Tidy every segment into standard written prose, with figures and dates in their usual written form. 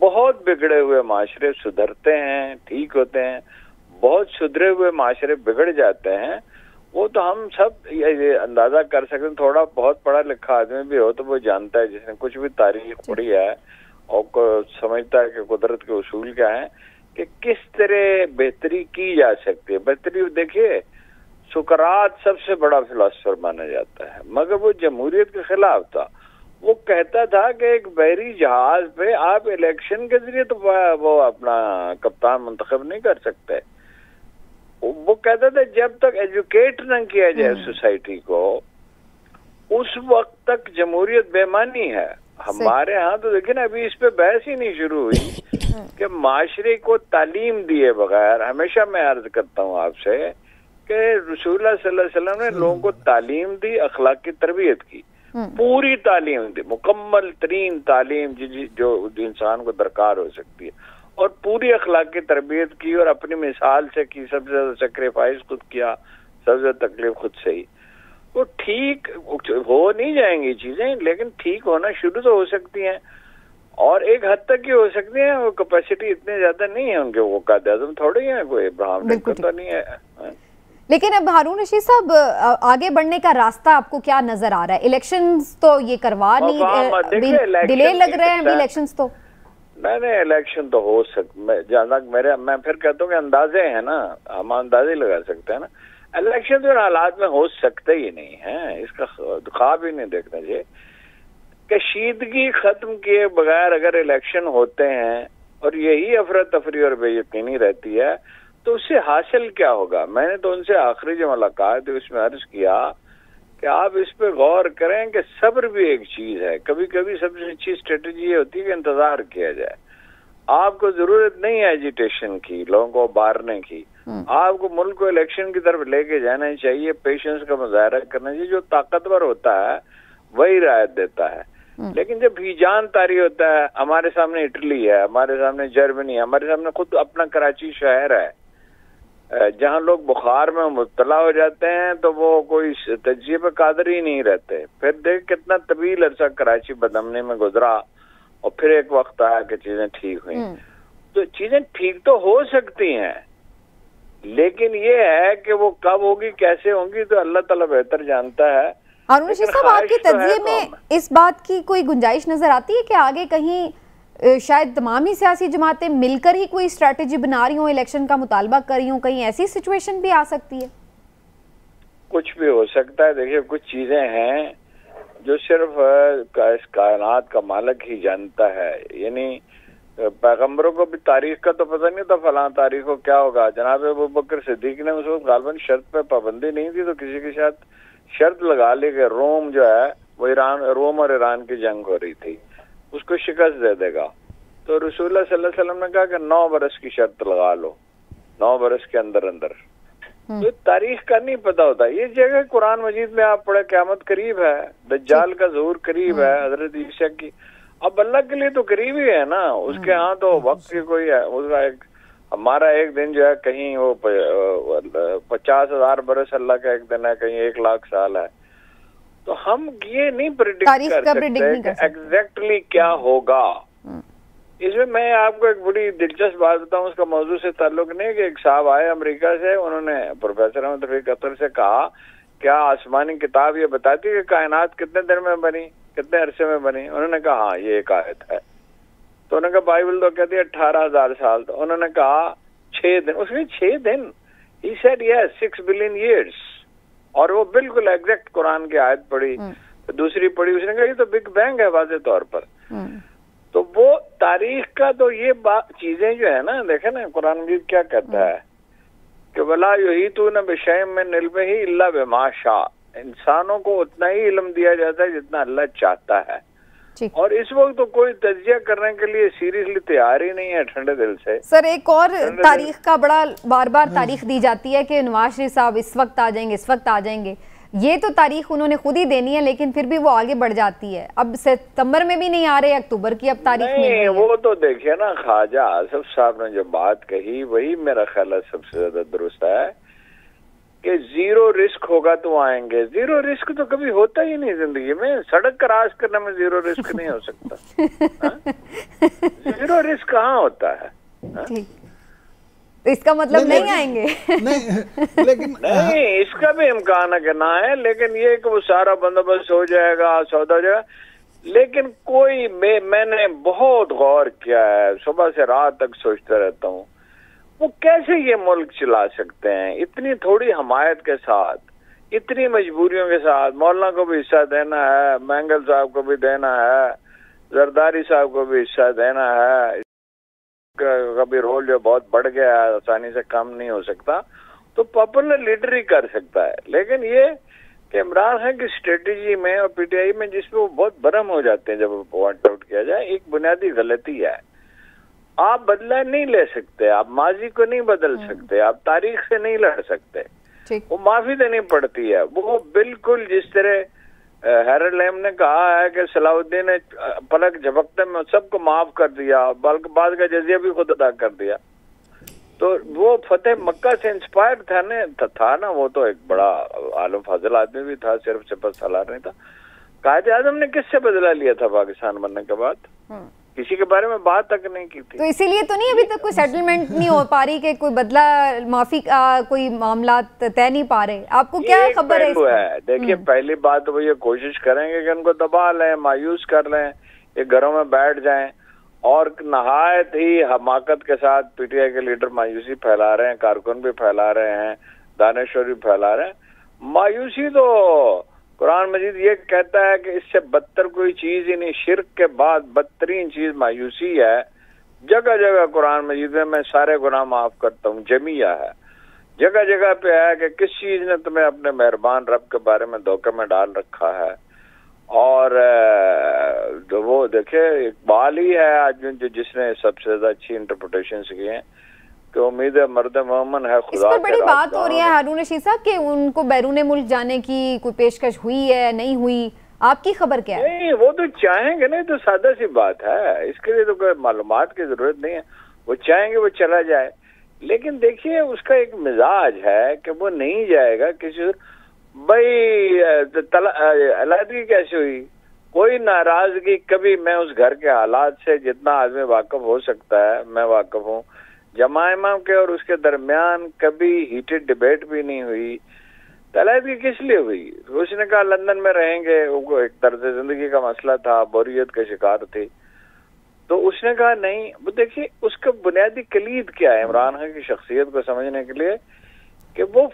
بہت بگڑے ہوئے معاشرے سدھرتے ہیں، ٹھیک ہوتے ہیں، بہت سدھرے ہوئے معاشرے بگڑ جاتے ہیں. وہ تو ہم سب یہ اندازہ کر سکتے ہیں. تھوڑا بہت پڑھا لکھا آدمی بھی ہو تو وہ جانتا ہے، جس نے کچھ بھی تاریخ پڑھی ہے اور سمجھتا ہے کہ قدرت کے اصول کیا ہیں، کہ کس طرح بہتری کی جا سکتی ہے. بہتری دیکھیے، سقراط سب سے بڑا فلاسفر مانا جاتا ہے، مگر وہ جمہوریت کے خلاف تھا. وہ کہتا تھا کہ ایک بحری جہاز پہ آپ الیکشن کے ذریعے تو وہ اپنا کپتان منتخب نہیں کر سکتے. وہ کہتا تھا جب تک ایجوکیٹ نہ کیا جائے سوسائٹی کو، اس وقت تک جمہوریت بے معنی ہے. ہمارے ہاں تو دیکھیں نا، ابھی اس پہ بحث ہی نہیں شروع ہوئی کہ معاشرے کو تعلیم دیے بغیر. ہمیشہ میں عرض کرتا ہوں آپ سے کہ رسول اللہ صلی اللہ علیہ وسلم نے لوگوں کو تعلیم دی، اخلاق کی تربیت کی، پوری تعلیم دی، مکمل ترین تعلیم جو انسان کو درکار ہو سکتی ہے، اور پوری اخلاق کی تربیت کی، اور اپنی مثال سے کی. سب سے زیادہ سیکریفائس خود کیا، سب سے زیادہ تکلیف خود سے ہی. وہ ٹھیک ہو نہیں جائیں گی چیزیں، لیکن ٹھیک ہونا شروع تو ہو سکتی ہیں، اور ایک حد تک ہی ہو سکتی ہیں. وہ کیپیسٹی اتنے زیادہ نہیں ہے ان کے، وہ قائد اعظم تھوڑے ہی ہیں، کوئی ابراہیم لنکن تو نہیں ہے. لیکن اب ہارون رشید صاحب، آگے بڑھنے کا راستہ آپ کو کیا نظر آ رہا ہے؟ الیکشنز تو یہ کروا نہیں، ڈیلے لگ رہے ہیں ابھی الیکشنز تو. نہیں الیکشن تو ہو سکتا، جہاں میں پھر کہتا ہوں کہ اندازے ہیں نا، ہم اندازے لگا سکتے ہیں نا. الیکشن تو حالات میں ہو سکتے ہی نہیں ہیں، اس کا خواب ہی نہیں دیکھنا چاہیے. کشیدگی ختم کیے بغیر اگر الیکشن ہوتے ہیں اور یہی افراتفری اور بے یقینی رہتی ہے تو اس سے حاصل کیا ہوگا؟ میں نے تو ان سے آخری جو ملاقات ہے اس میں عرض کیا کہ آپ اس پہ غور کریں کہ صبر بھی ایک چیز ہے. کبھی کبھی سب سے اچھی اسٹریٹجی یہ ہوتی ہے کہ انتظار کیا جائے. آپ کو ضرورت نہیں ہے ایجیٹیشن کی، لوگوں کو ابھارنے کی. آپ کو ملک کو الیکشن کی طرف لے کے جانا چاہیے، پیشنس کا مظاہرہ کرنا چاہیے. جو طاقتور ہوتا ہے وہی رعایت دیتا ہے. لیکن جب بھی جان طاری ہوتا ہے، ہمارے سامنے اٹلی ہے، ہمارے سامنے جرمنی ہے، ہمارے سامنے خود اپنا کراچی شہر ہے، جہاں لوگ بخار میں مبتلا ہو جاتے ہیں تو وہ کوئی تجزیے پہ قادر ہی نہیں رہتے. پھر دیکھ کتنا طویل عرصہ کراچی بدامنی میں گزرا، اور پھر ایک وقت آیا کہ چیزیں ٹھیک ہوئیں. تو چیزیں ٹھیک تو ہو سکتی ہیں، لیکن یہ ہے کہ وہ کب ہوگی، کیسے ہوں گی، تو اللہ تعالیٰ بہتر جانتا ہے. ہارون رشید صاحب، آپ کے تجزیے میں اس بات کی کوئی گنجائش نظر آتی ہے کہ آگے کہیں شاید تمام ہی سیاسی جماعتیں مل کر ہی کوئی اسٹریٹجی بنا رہی ہوں، الیکشن کا مطالبہ کر رہی ہوں، کہیں ایسی سچویشن بھی آ سکتی ہے؟ کچھ بھی ہو سکتا ہے. دیکھیے کچھ چیزیں ہیں جو صرف اس کائنات کا مالک ہی جانتا ہے. یعنی پیغمبروں کو بھی تاریخ کا تو پتہ نہیں تھا فلاں تاریخ کو کیا ہوگا. جناب ابوبکر صدیق نے اس وقت غالباً شرط پہ پابندی نہیں تھی تو کسی کے ساتھ شرط لگا لی کہ روم جو ہے وہ روم اور ایران کی جنگ ہو رہی تھی، اس کو شکست دے دے گا. تو رسول اللہ صلی اللہ علیہ وسلم نے کہا کہ 9 برس کی شرط لگا لو، 9 برس کے اندر اندر. تو تاریخ کا نہیں پتا ہوتا. یہ جگہ قرآن مجید میں آپ پڑھے قیامت قریب ہے، دجال کا ظہور قریب ہے، حضرت عیسیٰ کی. اب اللہ کے لیے تو قریب ہی ہے نا، اس کے ہاں تو وقت کی کوئی ہے. اس کا ہمارا ایک دن جو ہے کہیں وہ 50,000 برس اللہ کا ایک دن ہے، کہیں 1,00,000 سال ہے. تو ہم یہ نہیں پریڈکٹ کر سکتے کہ ایگزیکٹلی کیا ہوگا. اس میں آپ کو ایک بڑی دلچسپ بات بتاؤں، اس کا موضوع سے تعلق نہیں کہ ایک صاحب آئے امریکہ سے، انہوں نے پروفیسر احمد رفیق اختر سے کہا کیا آسمانی کتاب یہ بتاتی ہے کہ کائنات کتنے دن میں بنی، کتنے عرصے میں بنی؟ انہوں نے کہا ہاں یہ ایک آیت ہے. تو انہوں نے کہا بائبل تو کہتی ہے 18,000 سال. تو انہوں نے کہا 6 دن. اس میں 6 دن ہی سیڈ یس 6 بلین ایئرس. اور وہ بالکل ایگزیکٹ قرآن کی آیت پڑھی. دوسری پڑھی، اس نے کہا یہ تو بگ بینگ ہے واضح طور پر. تو وہ تاریخ کا تو یہ چیزیں جو ہے نا، دیکھیں نا قرآن مجید کیا کہتا ہے کہ وَلَا يُحِيطُونَ بِشَيْءٍ مِّنْ عِلْمِهِ إِلَّا بِمَا شَاءَ. انسانوں کو اتنا ہی علم دیا جاتا ہے جتنا اللہ چاہتا ہے. اور اس وقت تو کوئی تجزیہ کرنے کے لیے سیریسلی تیار ہی نہیں ہے ٹھنڈے دل سے. سر ایک اور تاریخ کا بڑا بار بار تاریخ دی جاتی ہے کہ نواز شریف صاحب اس وقت آ جائیں گے، اس وقت آ جائیں گے. یہ تو تاریخ انہوں نے خود ہی دینی ہے، لیکن پھر بھی وہ آگے بڑھ جاتی ہے. اب ستمبر میں بھی نہیں آ رہے، اکتوبر کی اب تاریخ میں نہیں. وہ تو دیکھیے نا، خواجہ آصف صاحب نے جو بات کہی وہی میرا خیال ہے سب سے زیادہ درست ہے کہ زیرو رسک ہوگا تو آئیں گے. زیرو رسک تو کبھی ہوتا ہی نہیں زندگی میں. سڑک کراس کرنے میں زیرو رسک نہیں ہو سکتا. زیرو رسک کہاں ہوتا ہے؟ تو اس کا مطلب نہیں آئیں گے. لیکن نہیں، اس کا بھی امکان ہے کہ نہ ہے، لیکن یہ کہ وہ سارا بندوبست ہو جائے گا، سودا ہو جائے گا. لیکن کوئی میں نے بہت غور کیا ہے، صبح سے رات تک سوچتا رہتا ہوں، وہ کیسے یہ ملک چلا سکتے ہیں اتنی تھوڑی حمایت کے ساتھ، اتنی مجبوریوں کے ساتھ. مولانا کو بھی حصہ دینا ہے، مینگل صاحب کو بھی دینا ہے، زرداری صاحب کو بھی حصہ دینا ہے. کبھی رول جو بہت بڑھ گیا ہے، آسانی سے کم نہیں ہو سکتا، تو پاپولر لیڈر ہی کر سکتا ہے. لیکن یہ کہ عمران خان کی اسٹریٹجی میں اور پی ٹی آئی میں جس پہ وہ بہت برہم ہو جاتے ہیں جب وہ پوائنٹ آؤٹ کیا جائے، ایک بنیادی غلطی ہے. آپ بدلہ نہیں لے سکتے، آپ ماضی کو نہیں بدل سکتے، آپ تاریخ سے نہیں لڑ سکتے. وہ معافی دینی پڑتی ہے. وہ بالکل جس طرح ہیرلڈ لیم نے کہا ہے کہ صلاح الدین نے پلک جھپکتے میں سب کو معاف کر دیا، بلکہ بعد کا جزیہ بھی خود ادا کر دیا. تو وہ فتح مکہ سے انسپائر تھا نا. وہ تو ایک بڑا عالم فاضل آدمی بھی تھا، صرف سپہ سالار نہیں تھا. قائد اعظم نے کس سے بدلہ لیا تھا پاکستان بننے کے بعد؟ کسی کے بارے میں بات تک نہیں کی تھی. تو اسی لیے تو نہیں ابھی تک کوئی سیٹلمنٹ نہیں ہو پا رہی کہ کوئی بدلہ معافی کا کوئی معاملات طے نہیں پا رہے. آپ کو کیا خبر ہے؟ دیکھیے، پہلی بات وہ یہ کوشش کریں گے کہ ان کو دبا لیں، مایوس کر لیں، یہ گھروں میں بیٹھ جائیں. اور نہایت ہی حماقت کے ساتھ پی ٹی آئی کے لیڈر مایوسی پھیلا رہے ہیں، کارکن بھی پھیلا رہے ہیں، دانشور بھی پھیلا رہے ہیں. مایوسی تو قرآن مجید یہ کہتا ہے کہ اس سے بدتر کوئی چیز ہی نہیں. شرک کے بعد بدترین چیز مایوسی ہے. جگہ جگہ قرآن مجید میں سارے گناہ معاف کرتا ہوں جمیہ ہے. جگہ جگہ پہ ہے کہ کس چیز نے تمہیں اپنے مہربان رب کے بارے میں دھوکے میں ڈال رکھا ہے. اور وہ دیکھے اقبال ہی ہے آج جس نے سب سے زیادہ اچھی انٹرپریٹیشنز کی ہیں کہ امید مرد مومن ہے خدا. اس پر بڑی بات ہو رہی ہے ہارون رشید صاحب کہ ان کو بیرون ملک جانے کی کوئی پیشکش ہوئی ہے نہیں ہوئی، آپ کی خبر کیا ہے؟ نہیں، وہ تو چاہیں گے، نہیں تو سادہ سی بات ہے، اس کے لیے تو کوئی معلومات کی ضرورت نہیں ہے. وہ چاہیں گے وہ چلا جائے. لیکن دیکھیے اس کا ایک مزاج ہے کہ وہ نہیں جائے گا کسی. بھائی علیحدگی کیسے ہوئی؟ کوئی ناراضگی کبھی، میں اس گھر کے حالات سے جتنا آدمی واقف ہو سکتا ہے میں واقف ہوں، جماع امام کے اور اس کے درمیان کبھی ہیٹڈ ڈیبیٹ بھی نہیں ہوئی. علیحدگی کس لیے ہوئی؟ اس نے کہا لندن میں رہیں گے، وہ ایک طرز زندگی کا مسئلہ تھا، بوریت کا شکار تھی. تو اس نے کہا نہیں. وہ دیکھیے اس کا بنیادی کلید کیا ہے عمران خان کی شخصیت کو سمجھنے کے لیے، کہ وہ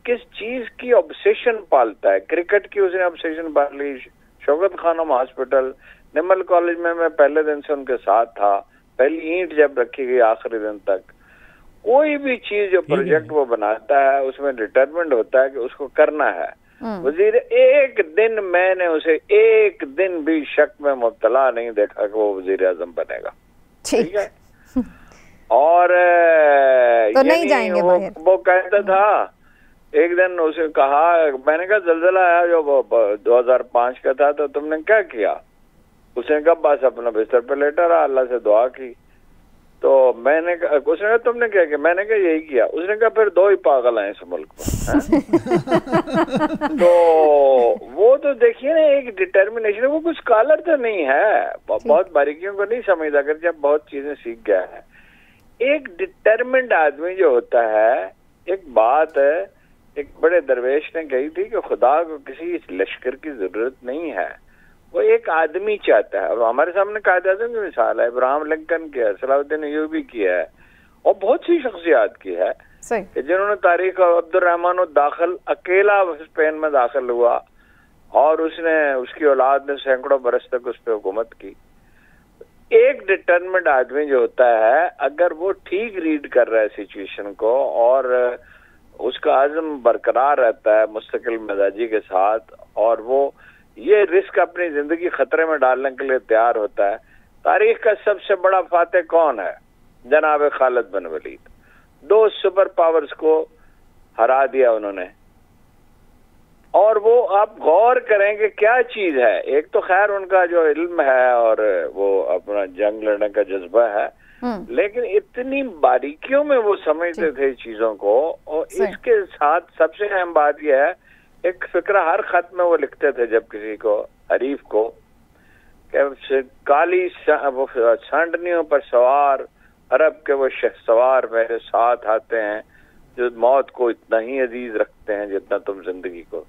کس چیز کی obsession پالتا ہے. کرکٹ کی اس نے obsession پال لی. شوکت خانم ہاسپٹل، نمل کالج میں پہلے دن سے ان کے ساتھ تھا، پہلی اینٹ جب رکھی گئی آخری دن تک. کوئی بھی چیز جو پروجیکٹ وہ بناتا ہے اس میں ڈٹرمنڈ ہوتا ہے کہ اس کو کرنا ہے. وزیر ایک دن میں نے اسے ایک دن بھی شک میں مبتلا نہیں دیکھا کہ وہ وزیر اعظم بنے گا. ٹھیک ہے. اور تو نہیں جائیں گے باہر. وہ کہتا تھا ایک دن اسے کہا، میں نے کہا زلزلہ آیا جو 2005 کا تھا تو تم نے کیا کیا؟ اس نے کہا بس اپنا بستر پہ لیٹا رہا، اللہ سے دعا کی. تو میں نے کہا، اس نے کہا تم نے کیا کیا؟ میں نے کہا یہی کیا. اس نے کہا پھر دو ہی پاگل ہیں اس ملک میں. تو وہ تو دیکھیے نا ایک ڈٹرمنیشن. وہ کچھ اسکالر تو نہیں ہے، بہت باریکیوں کو نہیں سمجھتا، اگر جب بہت چیزیں سیکھ گیا ہے. ایک ڈٹرمنڈ آدمی جو ہوتا ہے، ایک بات ہے ایک بڑے درویش نے کہی تھی کہ خدا کو کسی لشکر کی ضرورت نہیں ہے، وہ ایک آدمی چاہتا ہے. اور ہمارے سامنے قائد اعظم کی مثال ہے، ابراہیم لنکن کی ہے، صلاح الدین ایوبی کی ہے، اور بہت سی شخصیات کی ہے کہ جنہوں نے تاریخ. عبد الرحمن الداخل اکیلا اسپین میں داخل ہوا اور اس کی اولاد نے سینکڑوں برس تک اس پہ حکومت کی. ایک ڈٹرمنڈ آدمی جو ہوتا ہے، اگر وہ ٹھیک ریڈ کر رہا ہے سچویشن کو اور اس کا عزم برقرار رہتا ہے مستقل مزاجی کے ساتھ، اور وہ یہ رسک اپنی زندگی خطرے میں ڈالنے کے لیے تیار ہوتا ہے. تاریخ کا سب سے بڑا فاتح کون ہے؟ جناب خالد بن ولید. 2 سپر پاورز کو ہرا دیا انہوں نے. اور وہ آپ غور کریں کہ کیا چیز ہے. ایک تو خیر ان کا جو علم ہے اور وہ اپنا جنگ لڑنے کا جذبہ ہے، لیکن اتنی باریکیوں میں وہ سمجھتے تھے چیزوں کو. اور اس کے ساتھ سب سے اہم بات یہ ہے ایک فقرہ ہر خط میں وہ لکھتے تھے جب کسی کو حریف کو کہ کالی سانڈنیوں پر سوار عرب کے وہ شہسوار میرے ساتھ آتے ہیں جو موت کو اتنا ہی عزیز رکھتے ہیں جتنا تم زندگی کو.